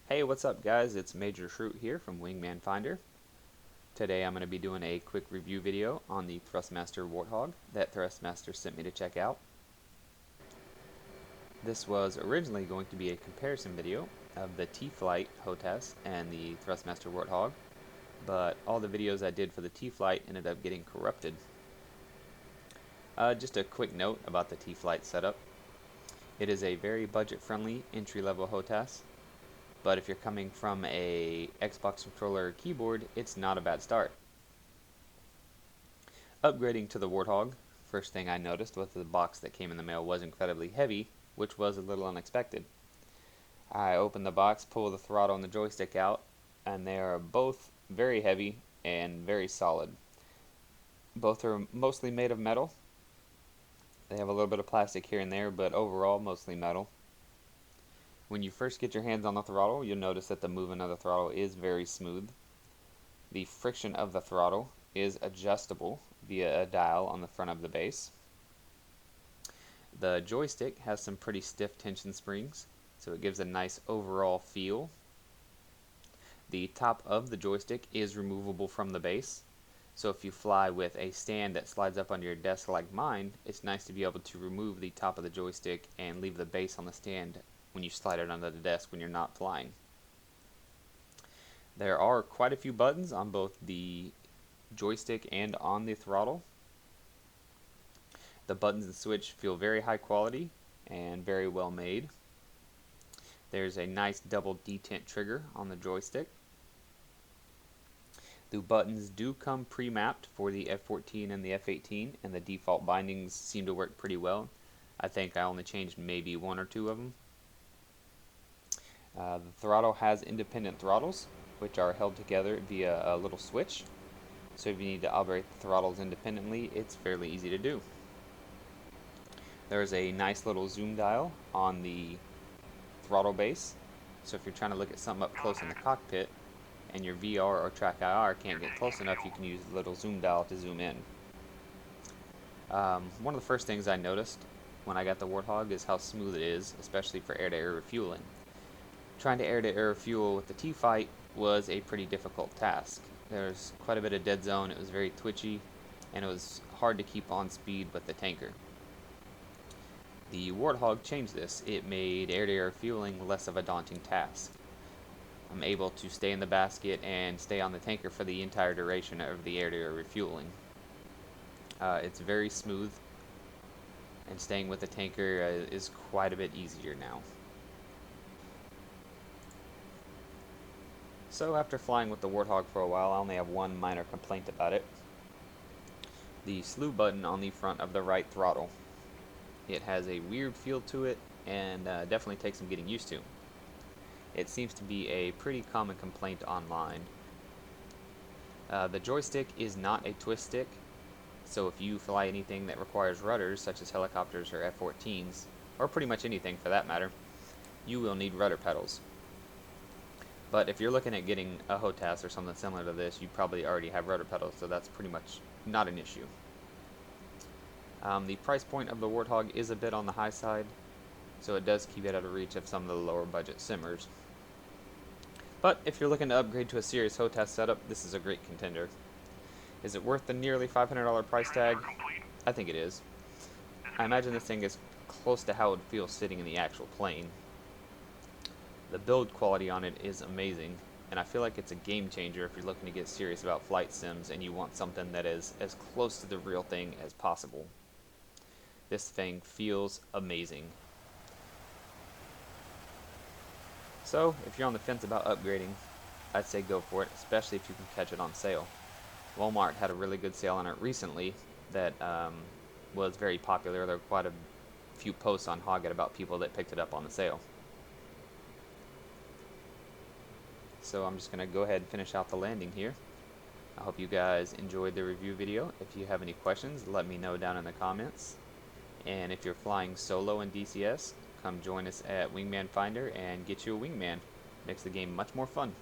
Hey, what's up guys? It's Major Shroot here from Wingman Finder. Today I'm going to be doing a quick review video on the Thrustmaster Warthog that Thrustmaster sent me to check out. This was originally going to be a comparison video of the T-Flight HOTAS and the Thrustmaster Warthog, but all the videos I did for the T-Flight ended up getting corrupted. Just a quick note about the T-Flight setup. It is a very budget-friendly entry-level HOTAS. But if you're coming from a Xbox controller or keyboard, it's not a bad start. Upgrading to the Warthog, first thing I noticed was the box that came in the mail was incredibly heavy, which was a little unexpected. I opened the box, pulled the throttle and the joystick out, and they are both very heavy and very solid. Both are mostly made of metal. They have a little bit of plastic here and there, but overall mostly metal. When you first get your hands on the throttle, you'll notice that the movement of the throttle is very smooth. The friction of the throttle is adjustable via a dial on the front of the base. The joystick has some pretty stiff tension springs, so it gives a nice overall feel. The top of the joystick is removable from the base, so if you fly with a stand that slides up under your desk like mine, it's nice to be able to remove the top of the joystick and leave the base on the stand when you slide it under the desk when you're not flying. There are quite a few buttons on both the joystick and on the throttle. The buttons and switch feel very high quality and very well made. There's a nice double detent trigger on the joystick. The buttons do come pre-mapped for the F14 and the F18, and the default bindings seem to work pretty well. I think I only changed maybe one or two of them. The throttle has independent throttles, which are held together via a little switch. So if you need to operate the throttles independently, it's fairly easy to do. There's a nice little zoom dial on the throttle base. So if you're trying to look at something up close in the cockpit and your VR or track IR can't get close enough, you can use the little zoom dial to zoom in. One of the first things I noticed when I got the Warthog is how smooth it is, especially for air-to-air refueling. Trying to air-to-air fuel with the T-Fight was a pretty difficult task. There's quite a bit of dead zone, it was very twitchy, and it was hard to keep on speed with the tanker. The Warthog changed this. It made air-to-air fueling less of a daunting task. I'm able to stay in the basket and stay on the tanker for the entire duration of the air-to-air refueling. It's very smooth, and staying with the tanker is quite a bit easier now. So after flying with the Warthog for a while, I only have one minor complaint about it. The slew button on the front of the right throttle. It has a weird feel to it and definitely takes some getting used to. It seems to be a pretty common complaint online. The joystick is not a twist stick, so if you fly anything that requires rudders, such as helicopters or F-14s, or pretty much anything for that matter, you will need rudder pedals. But if you're looking at getting a HOTAS or something similar to this, you probably already have rudder pedals, so that's pretty much not an issue. The price point of the Warthog is a bit on the high side, so it does keep it out of reach of some of the lower budget simmers. But if you're looking to upgrade to a serious HOTAS setup, this is a great contender. Is it worth the nearly $500 price tag? I think it is. I imagine this thing is close to how it would feel sitting in the actual plane. The build quality on it is amazing, and I feel like it's a game changer if you're looking to get serious about flight sims and you want something that is as close to the real thing as possible. This thing feels amazing. So, if you're on the fence about upgrading, I'd say go for it, especially if you can catch it on sale. Walmart had a really good sale on it recently that was very popular. There were quite a few posts on Hogget about people that picked it up on the sale. So I'm just going to go ahead and finish out the landing here. I hope you guys enjoyed the review video. If you have any questions, let me know down in the comments. And if you're flying solo in DCS, come join us at Wingman Finder and get you a wingman. Makes the game much more fun.